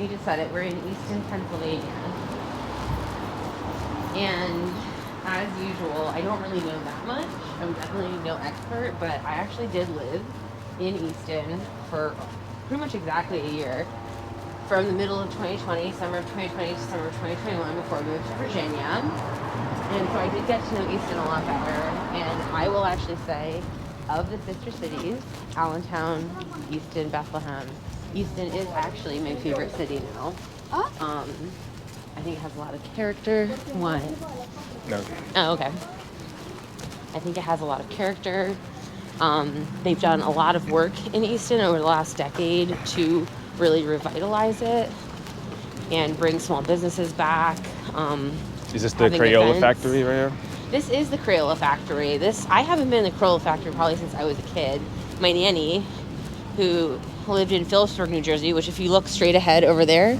you just said it. We're in Easton, Pennsylvania. And as usual, I don't really know that much. I'm definitely no expert, but I actually did live in Easton for pretty much exactly a year. From the middle of 2020, summer of 2020 to summer of 2021 before I moved to Virginia. And so I did get to know Easton a lot better. And I will actually say, of the sister cities, Allentown, Easton, Bethlehem, Easton is actually my favorite city now. I think it has a lot of character. What? No. Oh, okay. I think it has a lot of character. They've done a lot of work in Easton over the last decade to really revitalize it and bring small businesses back. Is this the Crayola factory right here? This is the Crayola factory. I haven't been in the Crayola factory probably since I was a kid. My nanny, who lived in Phillipsburg, New Jersey, which if you look straight ahead over there,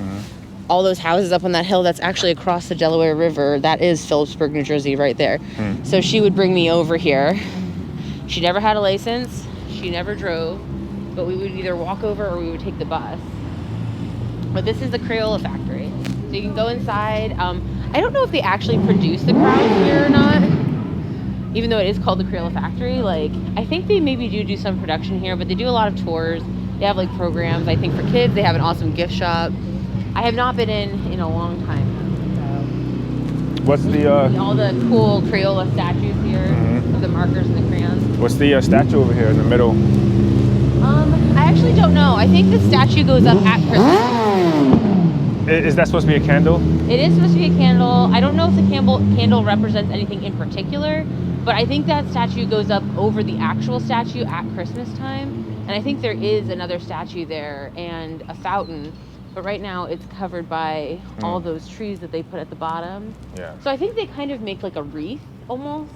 all those houses up on that hill, that's actually across the Delaware River. That is Phillipsburg, New Jersey right there. So she would bring me over here. She never had a license. She never drove. But we would either walk over or we would take the bus. But this is the Crayola factory. So you can go inside. I don't know if they actually produce the crowns here or not. Even though it is called the Crayola factory. I think they maybe do some production here, but they do a lot of tours. They have programs, I think, for kids. They have an awesome gift shop. I have not been in a long time. So. What's the... all the cool Crayola statues here of the markers and the crayons. What's the statue over here in the middle? I actually don't know. I think the statue goes up at Christmas. Is that supposed to be a candle? It is supposed to be a candle. I don't know if the candle represents anything in particular, but I think that statue goes up over the actual statue at Christmas time. And I think there is another statue there and a fountain. But right now it's covered by all those trees that they put at the bottom. Yeah. So I think they kind of make a wreath almost.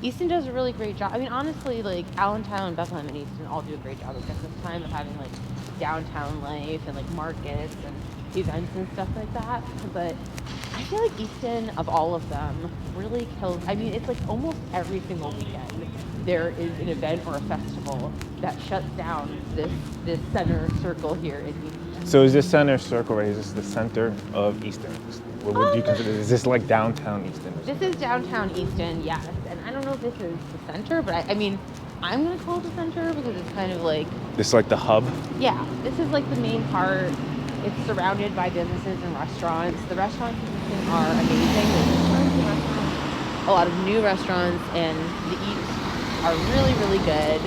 Easton does a really great job. I mean, honestly, Allentown, Bethlehem, and Easton all do a great job at Christmas time of having downtown life and markets and events and stuff like that. But I feel like Easton, of all of them, really kills. I mean, it's almost every single weekend there is an event or a festival that shuts down this center circle here in Easton. So is this center circle right here, is this the center of Easton? What would you consider? Is this downtown Easton? This is downtown Easton, yes. And I don't know if this is the center, but I mean, I'm going to call it the center because it's kind of This is the hub? Yeah, this is the main part. It's surrounded by businesses and restaurants. The restaurants in Easton are amazing. There's tons of restaurants, a lot of new restaurants, and the eats are really, really good.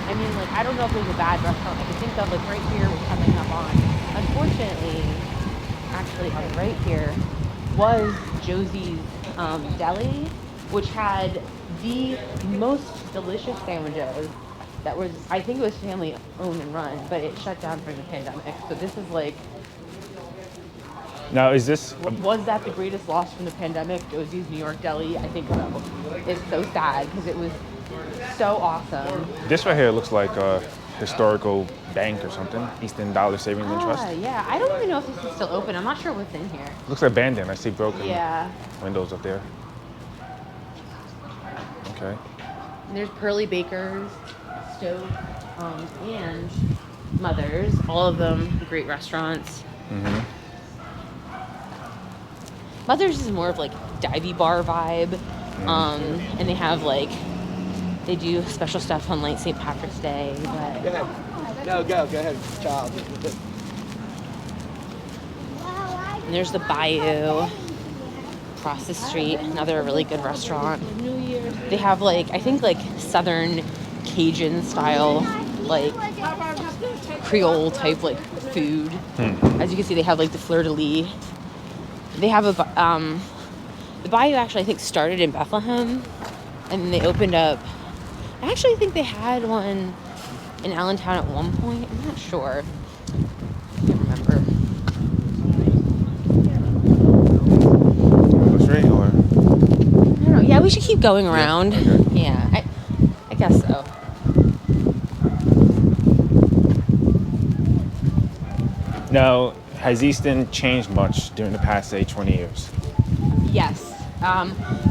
I mean, I don't know if there's a bad restaurant I can think of, right here was coming up on. Unfortunately, actually on right here was Josie's Deli, which had the most delicious sandwiches. That was, I think it was family owned and run, but it shut down during the pandemic. So this is Now, is this... Was that the greatest loss from the pandemic? Josie's New York Deli? I think so. It's so sad because it was so awesome. This right here looks like a historical bank or something. Easton Dollar Savings and Trust. Yeah. I don't even know if this is still open. I'm not sure what's in here. Looks abandoned. I see broken windows up there. Okay. And there's Pearly Baker's, Stove, and Mother's. All of them great restaurants. Mother's is more of divey bar vibe. And they have they do special stuff on St. Patrick's Day. But... Go ahead. No, go ahead, child. And there's the Bayou across the street, another really good restaurant. They have I think Southern Cajun style, Creole type food. As you can see, they have the fleur-de-lis. They have the Bayou actually I think started in Bethlehem, and then they opened up. I actually think they had one in Allentown at one point. I'm not sure. I can't remember. Straight or? I don't know. Yeah, we should keep going around. Okay. Yeah, I guess so. Now, has Easton changed much during the past, say, 20 years? Yes.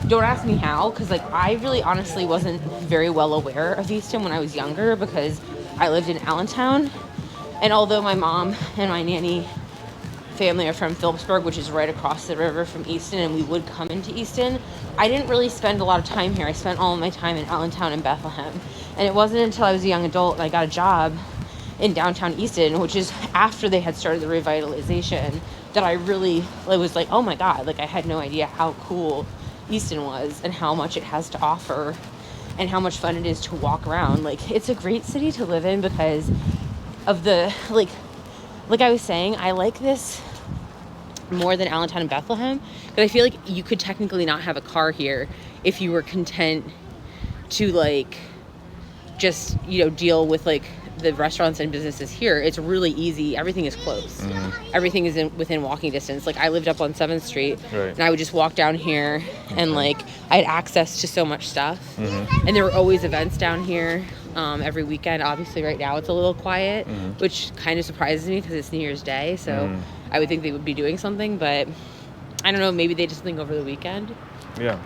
Don't ask me how, because I really honestly wasn't very well aware of Easton when I was younger, because I lived in Allentown. And although my mom and my nanny family are from Phillipsburg, which is right across the river from Easton, and we would come into Easton, I didn't really spend a lot of time here. I spent all of my time in Allentown and Bethlehem. And it wasn't until I was a young adult and I got a job in downtown Easton, which is after they had started the revitalization, that I really was like, oh my God, like I had no idea how cool Easton was and how much it has to offer and how much fun it is to walk around. Like, it's a great city to live in because of the, like I was saying, I like this more than Allentown and Bethlehem because I feel like you could technically not have a car here if you were content to like just, you know, deal with like the restaurants and businesses here. It's really easy. Everything is close. Everything is within walking distance. Like I lived up on 7th Street and I would just walk down here and like I had access to so much stuff. And there were always events down here every weekend. Obviously right now it's a little quiet, which kind of surprises me because it's New Year's Day. So I would think they would be doing something, but I don't know, maybe they just think over the weekend. Yeah.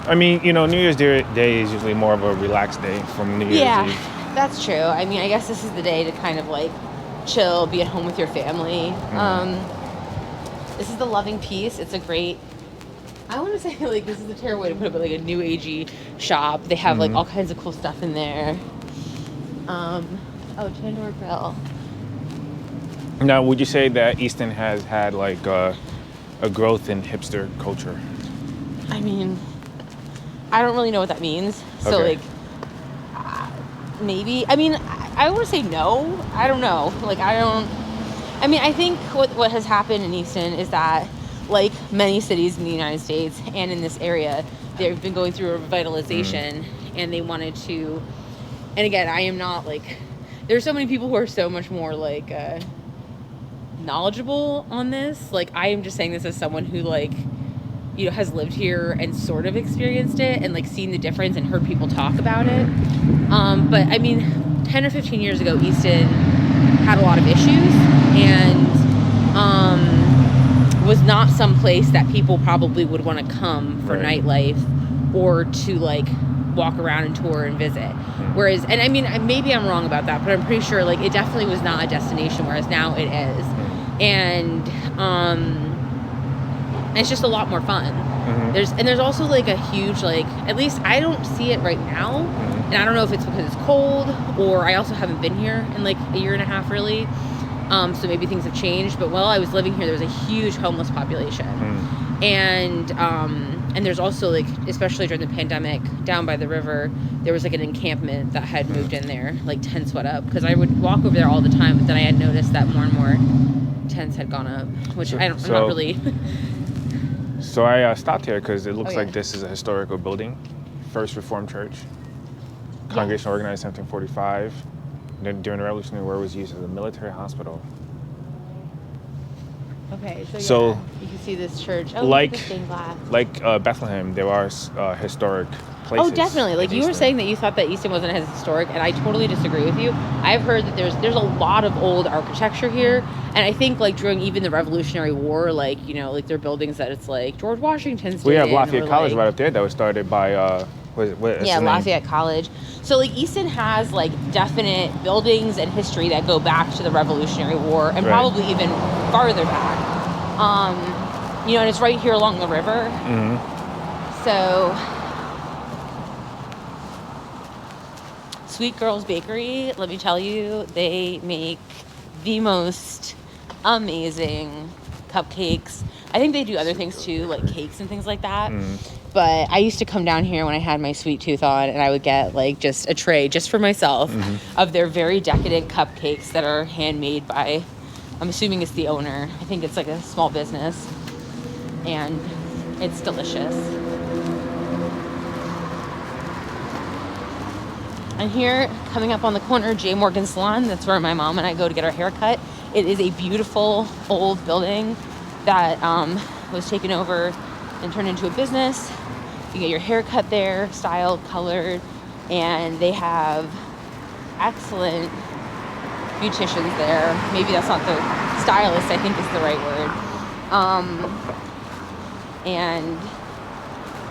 I mean, you know, New Year's Day is usually more of a relaxed day from New Year's Eve. Yeah, that's true. I mean, I guess this is the day to kind of like chill, be at home with your family. This is the Loving Peace. It's a great, I want to say like this is a terrible way to put it, but like a new agey shop. They have like all kinds of cool stuff in there. Oh, Chandor Grill. Now, would you say that Easton has had like a growth in hipster culture? I mean, I don't really know what that means. So Okay. like, maybe. I mean, I want to say no. I don't know. Like, I mean, I think what has happened in Easton is that, like many cities in the United States and in this area, they've been going through a revitalization and they wanted to, and again, I am not like, there's so many people who are so much more like knowledgeable on this. Like, I am just saying this as someone who like, you know, has lived here and sort of experienced it and like seen the difference and heard people talk about it. But I mean, 10 or 15 years ago, Easton had a lot of issues and was not some place that people probably would want to come for nightlife or to like walk around and tour and visit. Whereas, and I mean, maybe I'm wrong about that, but I'm pretty sure like it definitely was not a destination, whereas now it is. And it's just a lot more fun. There's also like a huge, like, at least I don't see it right now. And I don't know if it's because it's cold or I also haven't been here in like a year and a half really. So maybe things have changed, but while I was living here, there was a huge homeless population. And there's also like, especially during the pandemic, down by the river, there was like an encampment that had moved in there, like tents went up. Because I would walk over there all the time, but then I had noticed that more and more tents had gone up, which I'm not really... So I stopped here because it looks like this is a historical building. First Reformed Church. Congregation organized in 1745. During the Revolutionary War, was used as a military hospital. Okay, So yeah, you can see this church. Oh, like, look at the stained glass. Like Bethlehem, there are historic places. Oh, definitely. Like you were saying that you thought that Easton wasn't as historic, and I totally disagree with you. I've heard that there's a lot of old architecture here, and I think like during even the Revolutionary War, like, you know, like there are buildings that it's like George Washington's. We have Lafayette College right up there that was started by Lafayette College. So like Easton has like definite buildings and history that go back to the Revolutionary War and probably even farther back. You know, and it's right here along the river. So Sweet Girls Bakery, let me tell you, they make the most amazing cupcakes. I think they do other things too, like cakes and things like that. But I used to come down here when I had my sweet tooth on, and I would get like just a tray just for myself of their very decadent cupcakes that are handmade by, I'm assuming it's the owner. I think it's like a small business, and it's delicious. And here, coming up on the corner, J. Morgan Salon, that's where my mom and I go to get our hair cut. It is a beautiful old building that was taken over and turned into a business. You get your hair cut there, styled, colored, and they have excellent beauticians there. Maybe that's not the stylist, I think is the right word. And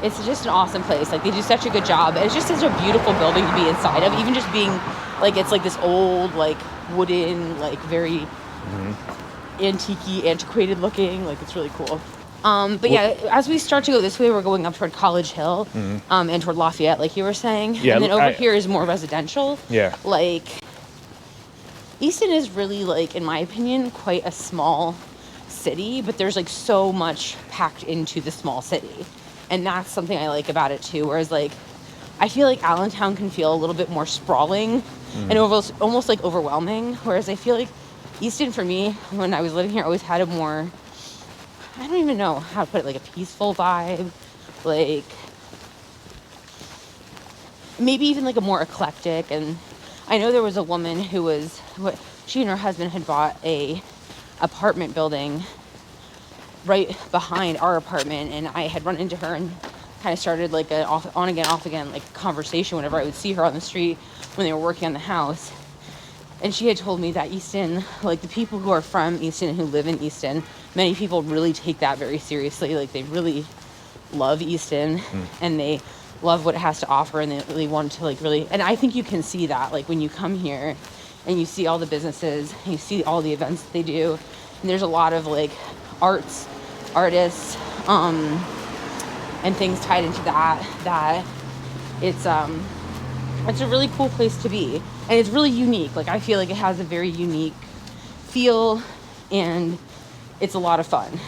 It's just an awesome place. Like, they do such a good job. It's just such a beautiful building to be inside of. Even just being, like, it's like this old, like, wooden, like, very antique-y, antiquated looking. Like, it's really cool. But yeah, as we start to go this way, we're going up toward College Hill, and toward Lafayette, like you were saying. Yeah, and then over here is more residential. Yeah. Like, Easton is really, like, in my opinion, quite a small city, but there's, like, so much packed into the small city. And that's something I like about it, too. Whereas, like, I feel like Allentown can feel a little bit more sprawling and almost, like, overwhelming. Whereas I feel like Easton, for me, when I was living here, always had a more, I don't even know how to put it, like, a peaceful vibe. Like, maybe even, like, a more eclectic. And I know there was a woman who was, she and her husband had bought a apartment building right behind our apartment, and I had run into her and kind of started like a on again, off again, like conversation whenever I would see her on the street when they were working on the house. And she had told me that Easton, like the people who are from Easton and who live in Easton, many people really take that very seriously. Like, they really love Easton and they love what it has to offer, and they really want to, like, really, and I think you can see that, like, when you come here and you see all the businesses, and you see all the events that they do, and there's a lot of, like, artists, and things tied into that it's a really cool place to be, and it's really unique. Like, I feel like it has a very unique feel, and it's a lot of fun.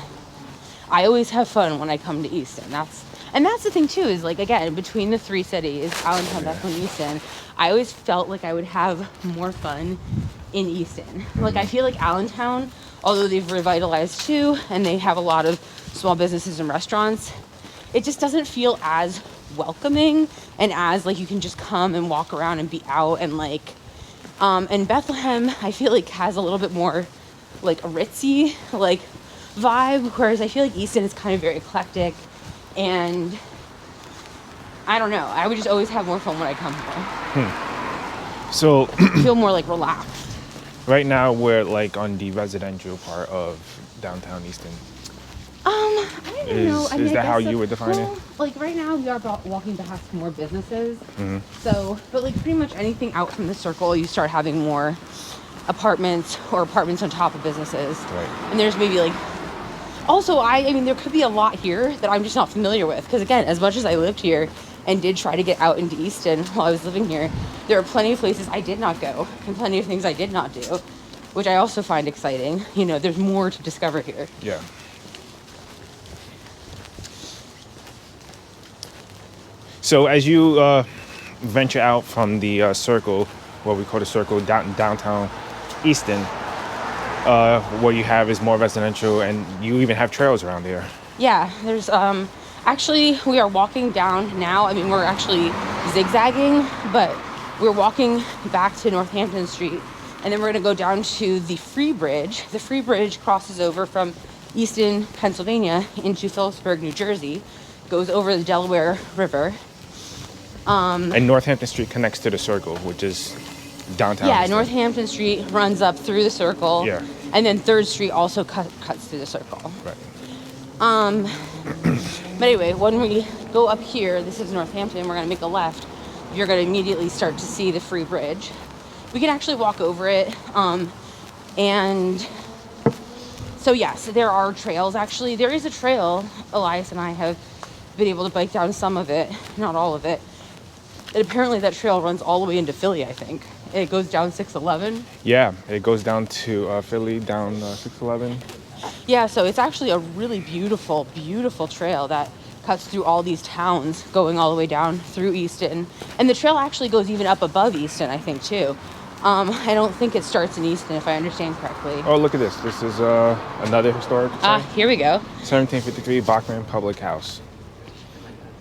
I always have fun when I come to Easton. That's the thing too, is, like, again, between the three cities, Allentown, Bethel, and Easton, I always felt like I would have more fun in Easton. Like, I feel like Allentown, although they've revitalized too, and they have a lot of small businesses and restaurants, it just doesn't feel as welcoming and as, like, you can just come and walk around and be out, and, like, and Bethlehem, I feel like, has a little bit more, like, a ritzy, like, vibe, whereas I feel like Easton is kind of very eclectic, and I don't know, I would just always have more fun when I come here. So feel more, like, relaxed. Right now we're, like, on the residential part of downtown Easton. I don't know. I mean, is that how you would define it? Like, right now we are walking past more businesses. So, but, like, pretty much anything out from the circle, you start having more apartments or apartments on top of businesses. Right. And there's maybe, like, also, I mean, there could be a lot here that I'm just not familiar with. Because, again, as much as I lived here and did try to get out into Easton while I was living here, there are plenty of places I did not go and plenty of things I did not do, which I also find exciting. You know, there's more to discover here. Yeah. So as you venture out from the circle, what we call the circle, downtown Easton, what you have is more residential, and you even have trails around there. Yeah, there's actually, we are walking down now. I mean, we're actually zigzagging, but we're walking back to Northampton Street, and then we're going to go down to the Free Bridge. The Free Bridge crosses over from Easton, Pennsylvania into Phillipsburg, New Jersey, goes over the Delaware River. And Northampton Street connects to the circle, which is downtown. Yeah, Northampton Street runs up through the circle. Yeah. And then 3rd Street also cuts through the circle. Right. But anyway, when we go up here, this is Northampton, we're going to make a left. You're going to immediately start to see the Free Bridge. We can actually walk over it. And so, yes, there are trails, actually. There is a trail. Elias and I have been able to bike down some of it, not all of it. And apparently that trail runs all the way into Philly, I think. It goes down 611. Yeah, it goes down to Philly, down 611. Yeah, so it's actually a really beautiful, beautiful trail that cuts through all these towns, going all the way down through Easton. And the trail actually goes even up above Easton, I think, too. I don't think it starts in Easton, if I understand correctly. Oh, look at this. This is another historic site. Here we go. 1753 Bachman Public House.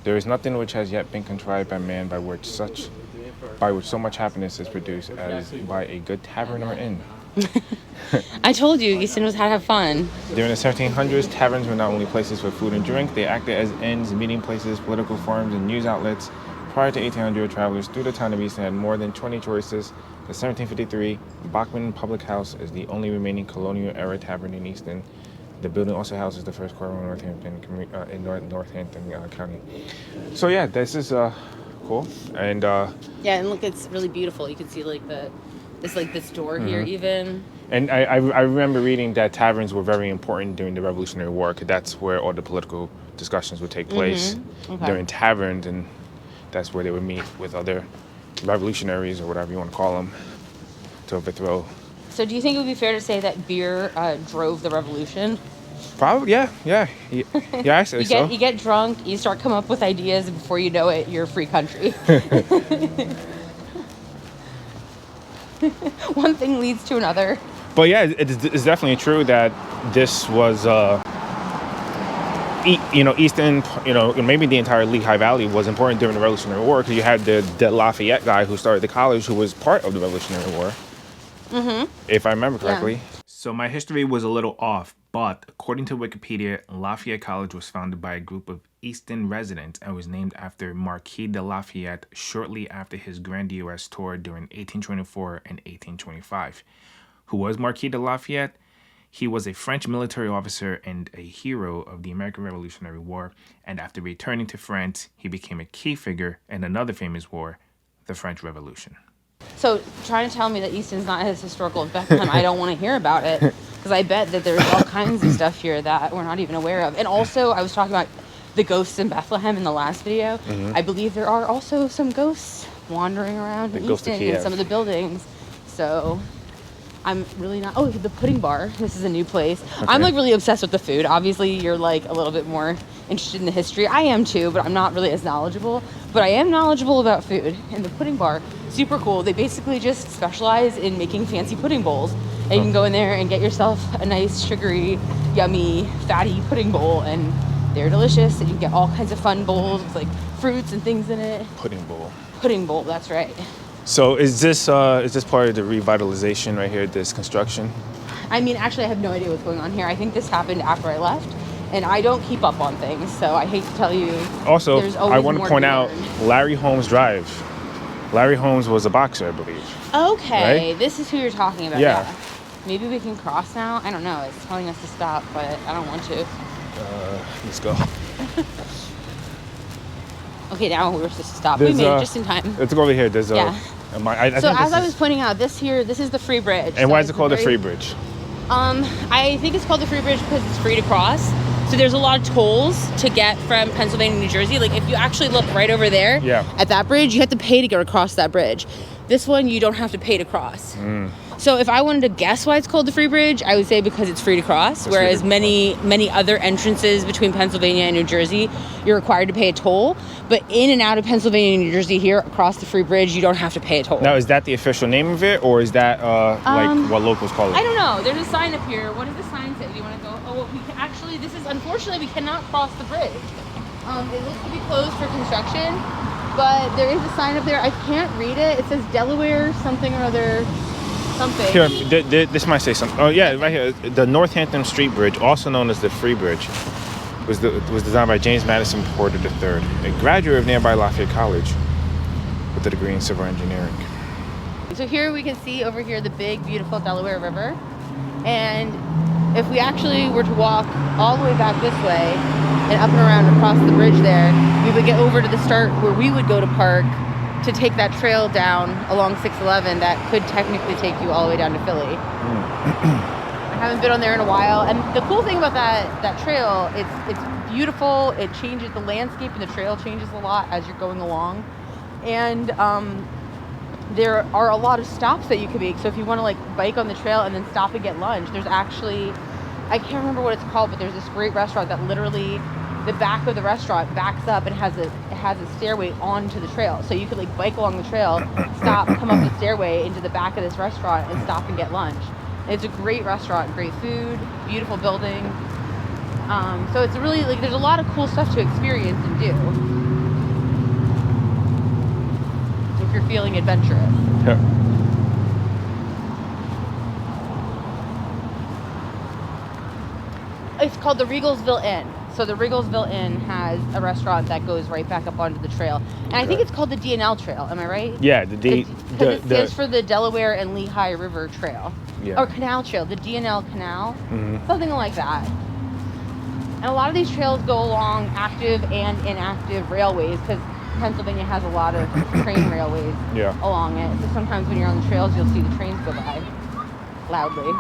There is nothing which has yet been contrived by man by which so much happiness is produced as by a good tavern or inn. I told you, Easton knows how to have fun. During the 1700s, taverns were not only places for food and drink, they acted as inns, meeting places, political forums, and news outlets. Prior to 1800, travelers through the town of Easton had more than 20 choices. The 1753 Bachman Public House is the only remaining colonial-era tavern in Easton. The building also houses the first courtroom in Northampton, in Northampton County. So yeah, this is cool. And yeah, and look, it's really beautiful. You can see like this door here even. And I remember reading that taverns were very important during the Revolutionary War, because that's where all the political discussions would take place during taverns, and that's where they would meet with other revolutionaries or whatever you want to call them to overthrow. So do you think it would be fair to say that beer drove the revolution? Probably, yeah, actually You get drunk, you start coming up with ideas, and before you know it, you're a free country. One thing leads to another. But yeah, it's definitely true that this was, Easton, maybe the entire Lehigh Valley was important during the Revolutionary War, because you had the Lafayette guy who started the college, who was part of the Revolutionary War, if I remember correctly. Yeah. So my history was a little off, but according to Wikipedia, Lafayette College was founded by a group of Easton residents and was named after Marquis de Lafayette shortly after his grandiose tour during 1824 and 1825. Who was Marquis de Lafayette? He was a French military officer and a hero of the American Revolutionary War, and after returning to France, he became a key figure in another famous war, the French Revolution. So trying to tell me that Easton's not as historical as Bethlehem, I don't want to hear about it, because I bet that there's all kinds of stuff here that we're not even aware of. And also, I was talking about the ghosts in Bethlehem in the last video. I believe there are also some ghosts wandering around in Easton in some of the buildings. So I'm really not... Oh, the pudding bar. This is a new place. Okay. I'm like really obsessed with the food. Obviously, you're like a little bit more interested in the history. I am too, but I'm not really as knowledgeable. But I am knowledgeable about food. And the pudding bar, super cool. They basically just specialize in making fancy pudding bowls. And you can go in there and get yourself a nice, sugary, yummy, fatty pudding bowl. And they're delicious. And you can get all kinds of fun bowls with like fruits and things in it. Pudding bowl. Pudding bowl, that's right. So is this part of the revitalization right here, this construction? I mean, actually, I have no idea what's going on here. I think this happened after I left, and I don't keep up on things, so I hate to tell you. Also, I want to point out Larry Holmes Drive. Larry Holmes was a boxer, I believe. Okay, right? This is who you're talking about. Yeah. Maybe we can cross now? I don't know. It's telling us to stop, but I don't want to. Let's go. Okay, now we're supposed to stop. We made it just in time. Let's go over here. There's So as I was pointing out, this is the Free Bridge. And why is it called the Free Bridge? I think it's called the Free Bridge because it's free to cross. So there's a lot of tolls to get from Pennsylvania to New Jersey. Like if you actually look right over there at that bridge, you have to pay to get across that bridge. This one, you don't have to pay to cross. So if I wanted to guess why it's called the Free Bridge, I would say because it's free to cross. Whereas many other entrances between Pennsylvania and New Jersey, you're required to pay a toll. But in and out of Pennsylvania and New Jersey here, across the Free Bridge, you don't have to pay a toll. Now, is that the official name of it, or is that like what locals call it? I don't know. There's a sign up here. What does the sign say? Do you want to go? Oh, well, unfortunately, we cannot cross the bridge. It looks to be closed for construction, but there is a sign up there. I can't read it. It says Delaware something or other. Something. Here, this might say something. Oh yeah, right here. The Northampton Street Bridge, also known as the Free Bridge, was designed by James Madison Porter III, a graduate of nearby Lafayette College with a degree in civil engineering. So here we can see over here the big, beautiful Delaware River. And if we actually were to walk all the way back this way and up and around across the bridge there, we would get over to the start where we would go to park to take that trail down along 611 that could technically take you all the way down to Philly. I haven't been on there in a while, and the cool thing about that trail, it's beautiful. It changes, the landscape and the trail changes a lot as you're going along, and there are a lot of stops that you can make. So if you want to like bike on the trail and then stop and get lunch, there's actually, I can't remember what it's called, but there's this great restaurant that literally the back of the restaurant backs up and has a stairway onto the trail. So you could like bike along the trail, stop, come up the stairway into the back of this restaurant and stop and get lunch. And it's a great restaurant, great food, beautiful building. So it's really like there's a lot of cool stuff to experience and do if you're feeling adventurous. Yeah. It's called the Regalsville Inn. So the Regalsville Inn has a restaurant that goes right back up onto the trail. And I think it's called the D&L Trail. Am I right? Yeah, it stands for the Delaware and Lehigh River Trail. Yeah. Or Canal Trail, the D&L Canal. Something like that. And a lot of these trails go along active and inactive railways because Pennsylvania has a lot of train railways along it. So sometimes when you're on the trails, you'll see the trains go by loudly.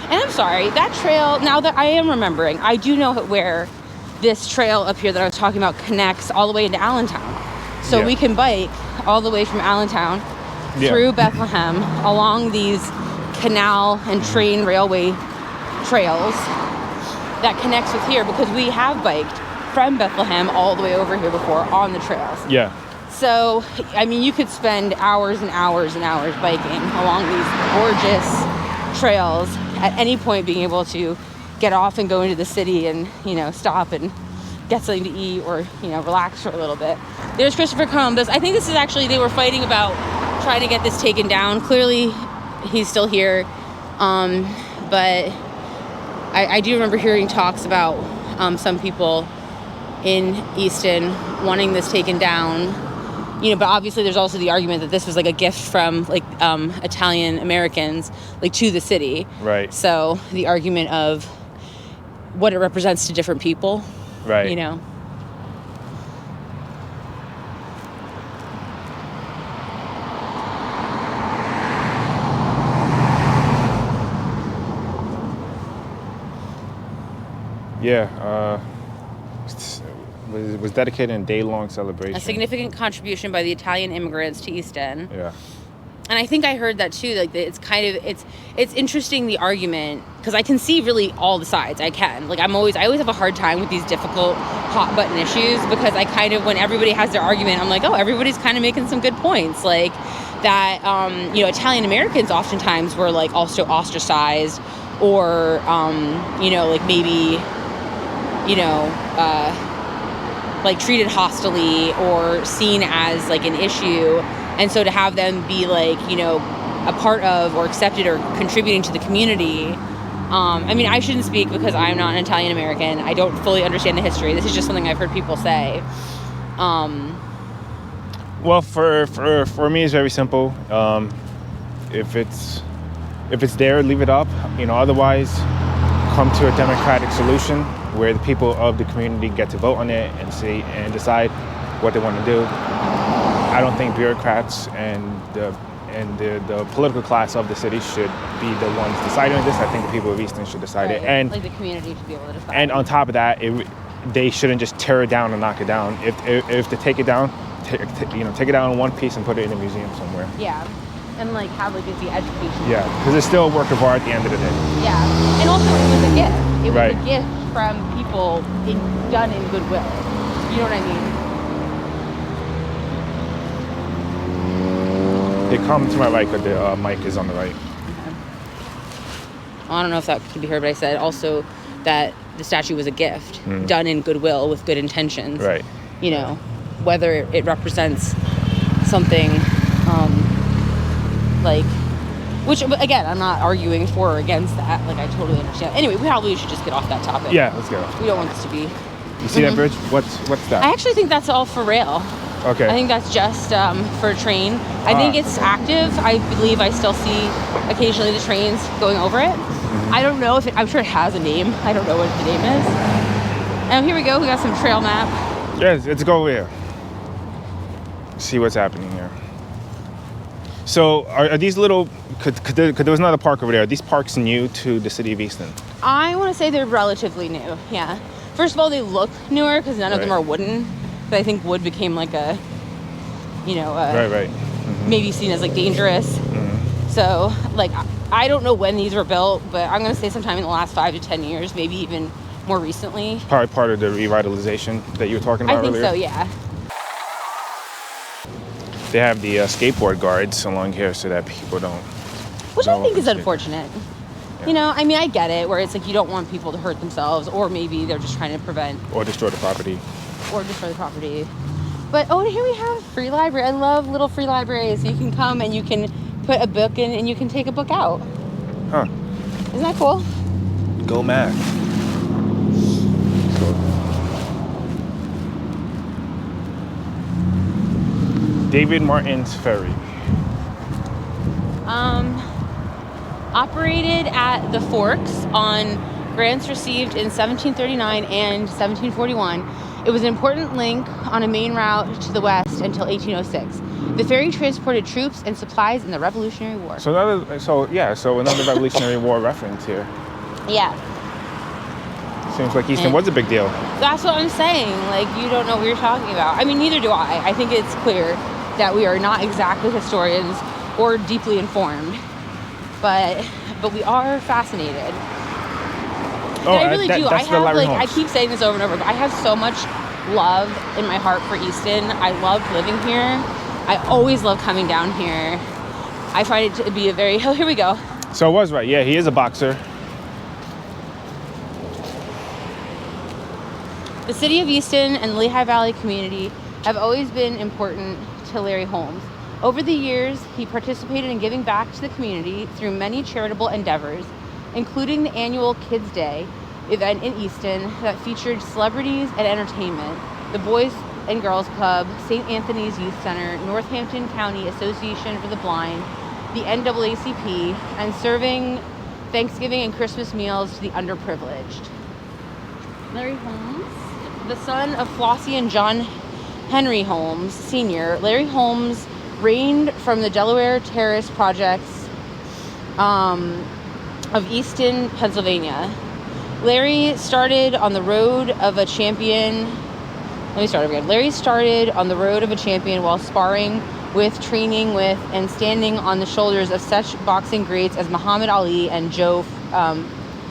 And I'm sorry, that trail, now that I am remembering, I do know where this trail up here that I was talking about connects all the way into Allentown. So we can bike all the way from Allentown through Bethlehem along these canal and train railway trails that connects with here because we have biked from Bethlehem all the way over here before on the trails. Yeah. So, I mean, you could spend hours and hours and hours biking along these gorgeous trails at any point, being able to get off and go into the city and, you know, stop and get something to eat or, you know, relax for a little bit. There's Christopher Columbus. I think this is actually, they were fighting about trying to get this taken down. Clearly, he's still here. But I do remember hearing talks about some people in Easton wanting this taken down. You know, but obviously there's also the argument that this was like a gift from like Italian Americans like to the city. Right. So the argument of what it represents to different people. Right. You know. Yeah. Was dedicated in a day-long celebration. A significant contribution by the Italian immigrants to Easton. Yeah. And I think I heard that too. Like it's kind of it's interesting, the argument, because I can see really all the sides. I can like I always have a hard time with these difficult hot button issues because I kind of, when everybody has their argument, I'm like, oh, everybody's kind of making some good points, like that. You know, Italian Americans oftentimes were like also ostracized or you know, like maybe, you know, like treated hostilely or seen as like an issue. And so to have them be like, you know, a part of or accepted or contributing to the community. I mean, I shouldn't speak because I'm not an Italian American. I don't fully understand the history. This is just something I've heard people say. Well, for me, it's very simple. If it's there, leave it up. You know, otherwise, come to a democratic solution where the people of the community get to vote on it and see and decide what they want to do. I don't think bureaucrats and the political class of the city should be the ones deciding this. I think the people of Easton should decide it, and like the community should be able to decide. And on top of that, they shouldn't just tear it down and knock it down. If they take it down, take it down in one piece and put it in a museum somewhere. Yeah. And like have like the education. Yeah, because it's still a work of art at the end of the day. Yeah, and also it was a gift. It was right. a gift from people done in goodwill. You know what I mean? They come to my right, but the mic is on the right. Okay. Well, I don't know if that could be heard, but I said also that the statue was a gift done in goodwill with good intentions. Right. You know, whether it represents something. Like, which, again, I'm not arguing for or against that. Like, I totally understand. Anyway, we probably should just get off that topic. Yeah, let's go. We don't want this to be... You see that bridge? What's that? I actually think that's all for rail. Okay. I think that's just for a train. I think it's active. I believe I still see occasionally the trains going over it. Mm-hmm. I don't know if I'm sure it has a name. I don't know what the name is. And here we go. We got some trail map. Yes, let's go over here. See what's happening here. So are these little, there was another park over there. Are these parks new to the city of Easton? I want to say they're relatively new, yeah. First of all, they look newer because none of them are wooden. But I think wood became like a, you know, right. Mm-hmm. Maybe seen as like dangerous. Mm-hmm. So like, I don't know when these were built, but I'm going to say sometime in the last 5 to 10 years, maybe even more recently. Probably part of the revitalization that you were talking about earlier? I think so, yeah. They have the skateboard guards along here so that people don't... Which I think is unfortunate. Yeah. You know, I mean, I get it, where it's like you don't want people to hurt themselves, or maybe they're just trying to prevent... Or destroy the property. But, oh, here we have free library. I love little free libraries. You can come and you can put a book in and you can take a book out. Huh. Isn't that cool? Go Mac. David Martin's Ferry. Operated at the Forks on grants received in 1739 and 1741, it was an important link on a main route to the west until 1806. The ferry transported troops and supplies in the Revolutionary War. So another Revolutionary War reference here. Yeah. Seems like Easton was a big deal. That's what I'm saying. Like, you don't know what you're talking about. I mean, neither do I. I think it's clear that we are not exactly historians or deeply informed, but we are fascinated. Oh, and I really do. That's I keep saying this over and over, but I have so much love in my heart for Easton. I love living here. I always love coming down here. I find it to be a very... Oh, here we go. So I was right. Yeah, he is a boxer. The city of Easton and the Lehigh Valley community have always been important to Larry Holmes. Over the years, he participated in giving back to the community through many charitable endeavors, including the annual Kids Day event in Easton that featured celebrities and entertainment, the Boys and Girls Club, St. Anthony's Youth Center, Northampton County Association for the Blind, the NAACP, and serving Thanksgiving and Christmas meals to the underprivileged. Larry Holmes, the son of Flossie and John Henry Holmes Sr., Larry Holmes reigned from the Delaware Terrace projects of Easton, Pennsylvania. Larry started on the road of a champion. Larry started on the road of a champion while sparring with, training with, and standing on the shoulders of such boxing greats as Muhammad Ali and Joe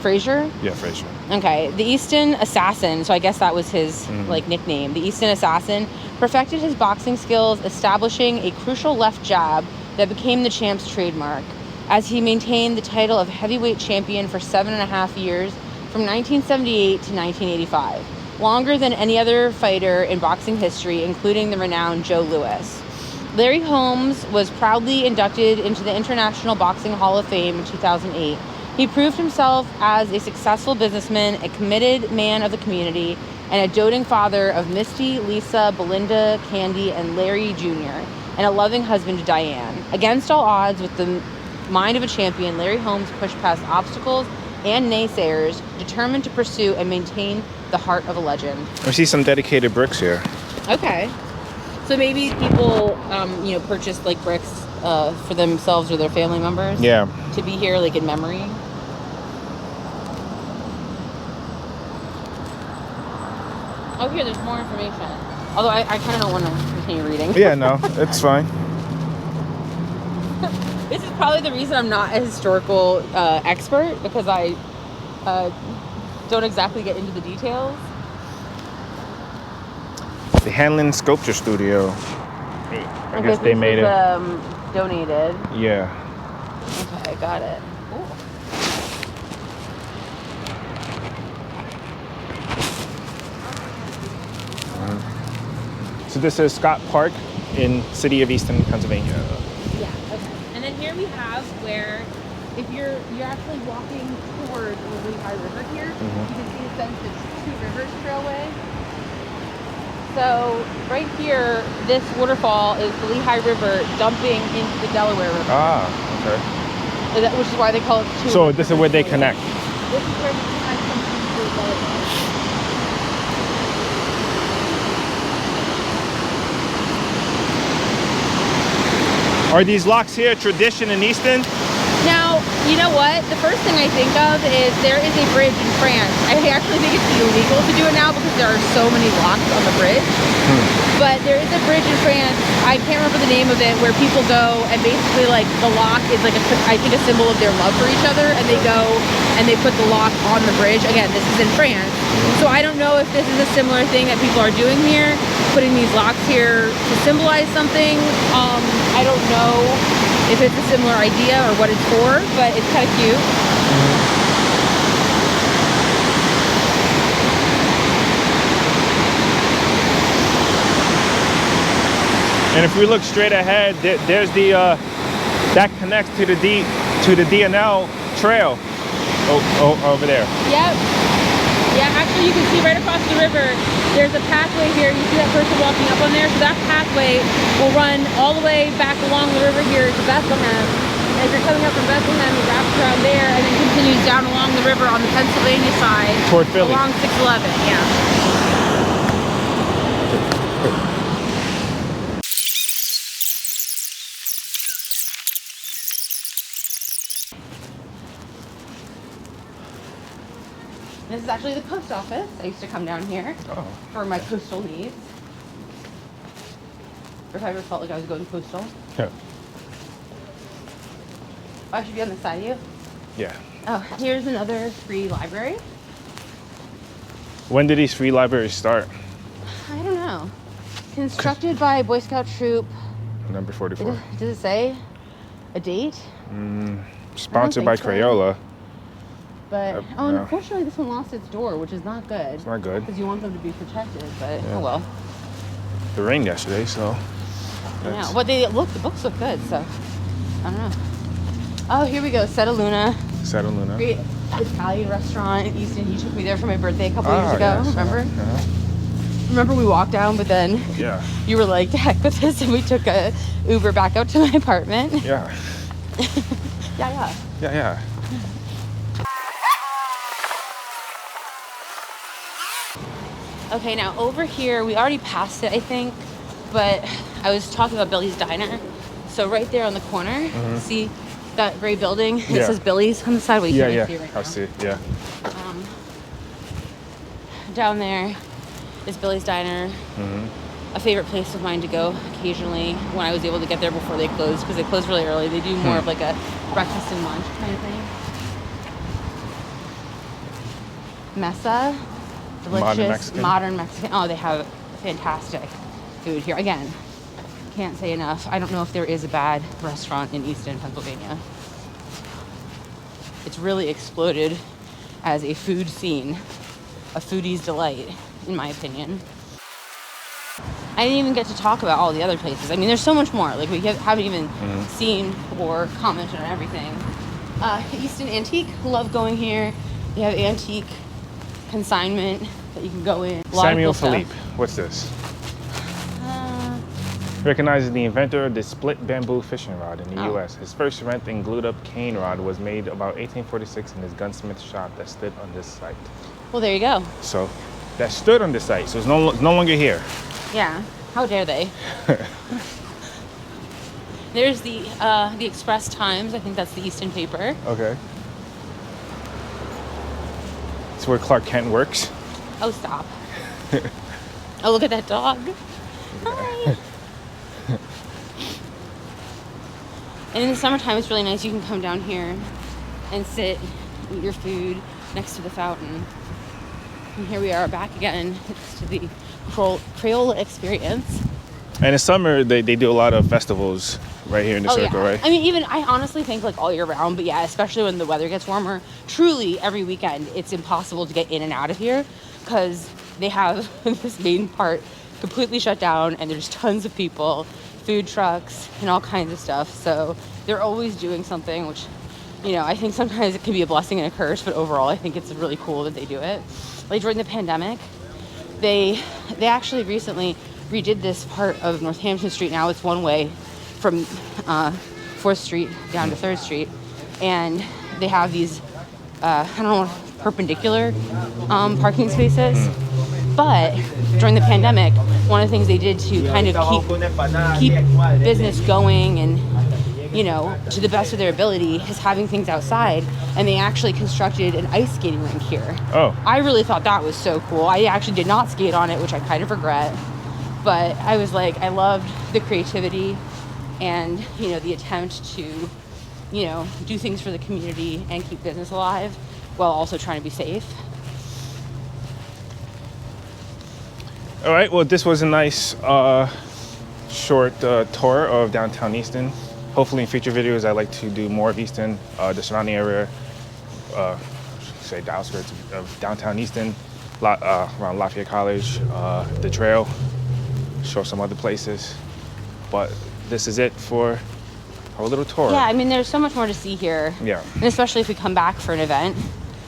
Frazier. Yeah, Frazier. Okay, the Easton Assassin, so I guess that was his nickname. The Easton Assassin perfected his boxing skills, establishing a crucial left jab that became the champ's trademark, as he maintained the title of heavyweight champion for 7.5 years, from 1978 to 1985, longer than any other fighter in boxing history, including the renowned Joe Louis. Larry Holmes was proudly inducted into the International Boxing Hall of Fame in 2008. He proved himself as a successful businessman, a committed man of the community, and a doting father of Misty, Lisa, Belinda, Candy, and Larry Jr., and a loving husband to Diane. Against all odds, with the mind of a champion, Larry Holmes pushed past obstacles and naysayers, determined to pursue and maintain the heart of a legend. I see some dedicated bricks here. Okay. So maybe people, purchased like bricks for themselves or their family members. Yeah. To be here, like in memory. Oh, here, there's more information. Although I kind of don't want to continue reading. Yeah, no, it's fine. This is probably the reason I'm not a historical expert, because I don't exactly get into the details. The Hanlon Sculpture Studio. I guess they made it. Donated. Yeah. Okay, got it. Ooh. So this is Scott Park in city of Easton, Pennsylvania. Yeah, okay. And then here we have where, if you're actually walking toward the Lehigh River here, you can see the sense of Two Rivers Trailway. So right here, this waterfall is the Lehigh River dumping into the Delaware River. Ah, okay. Which is why they call it Two So Rivers this is where they Trailway. connect. This is where the connect comes into the Delaware. Are these locks here a tradition in Easton? Now, you know what? The first thing I think of is there is a bridge in France. I actually think it's illegal to do it now because there are so many locks on the bridge. But there is a bridge in France, I can't remember the name of it, where people go and basically like the lock is like I think a symbol of their love for each other, and they go and they put the lock on the bridge. Again, this is in France. So I don't know if this is a similar thing that people are doing here, putting these locks here to symbolize something. I don't know if it's a similar idea or what it's for, but it's kind of cute. And if we look straight ahead, there's the that connects to the DNL trail over there. Yep. Yeah, actually you can see right across the river, there's a pathway here. You see that person walking up on there? So that pathway will run all the way back along the river here to Bethlehem. as you're coming up from Bethlehem, it wraps around there and then continues down along the river on the Pennsylvania side. Toward Philly. Along 611, yeah. This is actually the post office. I used to come down here for my postal needs. Or if I ever felt like I was going postal. Yeah. Oh, I should be on the side of you? Yeah. Oh, here's another free library. When did these free libraries start? I don't know. Constructed by Boy Scout Troop. Number 44. Does it say a date? Sponsored by so. Crayola. But, no. Unfortunately, this one lost its door, which is not good. It's not good. Because you want them to be protected, but oh well. It rained yesterday, so. I know. But the books look good, so I don't know. Oh, here we go. Seta Luna. Seta Luna. Great Italian restaurant in Easton. You took me there for my birthday a couple years ago. Yes. Remember? Remember we walked down, but then you were like, "The heck with this," and we took a Uber back out to my apartment. Yeah. Yeah. Okay, now over here, we already passed it, I think, but I was talking about Billy's Diner. So right there on the corner, see that gray building? It says Billy's on the side. Well, you can't see it right now. I see, yeah. Down there is Billy's Diner. A favorite place of mine to go occasionally when I was able to get there before they closed, because they close really early. They do more of like a breakfast and lunch kind of thing. Mesa. Delicious modern Mexican. Oh, they have fantastic food here. Again, can't say enough. I don't know if there is a bad restaurant in Easton, Pennsylvania. It's really exploded as a food scene, a foodie's delight, in my opinion. I didn't even get to talk about all the other places. I mean, there's so much more. Like, we haven't even seen or commented on everything. Easton Antique, love going here. They have antique consignment that you can go in. Samuel Philippe, what's this? Recognizes the inventor of the split bamboo fishing rod in the U.S. His first invented glued-up cane rod was made about 1846 in his gunsmith shop that stood on this site. Well, there you go. So, that stood on this site, so it's no longer here. Yeah, how dare they? There's the Express Times. I think that's the Easton paper. Okay. It's where Clark Kent works. Oh, stop. Oh, look at that dog. Hi. And in the summertime, it's really nice. You can come down here and sit, eat your food next to the fountain. And here we are back again to the Crayola experience. And in summer, they do a lot of festivals right here in the circle, right? I mean, I honestly think like all year round, but yeah, especially when the weather gets warmer, truly every weekend, it's impossible to get in and out of here because they have this main part completely shut down and there's tons of people, food trucks and all kinds of stuff. So they're always doing something, which, you know, I think sometimes it can be a blessing and a curse, but overall I think it's really cool that they do it. Like during the pandemic, they actually recently redid this part of Northampton Street. Now it's one way from 4th Street down to 3rd Street. And they have these, I don't know, perpendicular parking spaces. But during the pandemic, one of the things they did to kind of keep business going and, you know, to the best of their ability is having things outside. And they actually constructed an ice skating rink here. Oh. I really thought that was so cool. I actually did not skate on it, which I kind of regret. But I was like, I loved the creativity and, you know, the attempt to, you know, do things for the community and keep business alive while also trying to be safe. All right, well, this was a nice short tour of downtown Easton. Hopefully in future videos, I'd like to do more of Easton, the surrounding area, say the outskirts of downtown Easton, around Lafayette College, the trail, show some other places. But this is it for our little tour. Yeah, I mean, there's so much more to see here. Yeah. And especially if we come back for an event.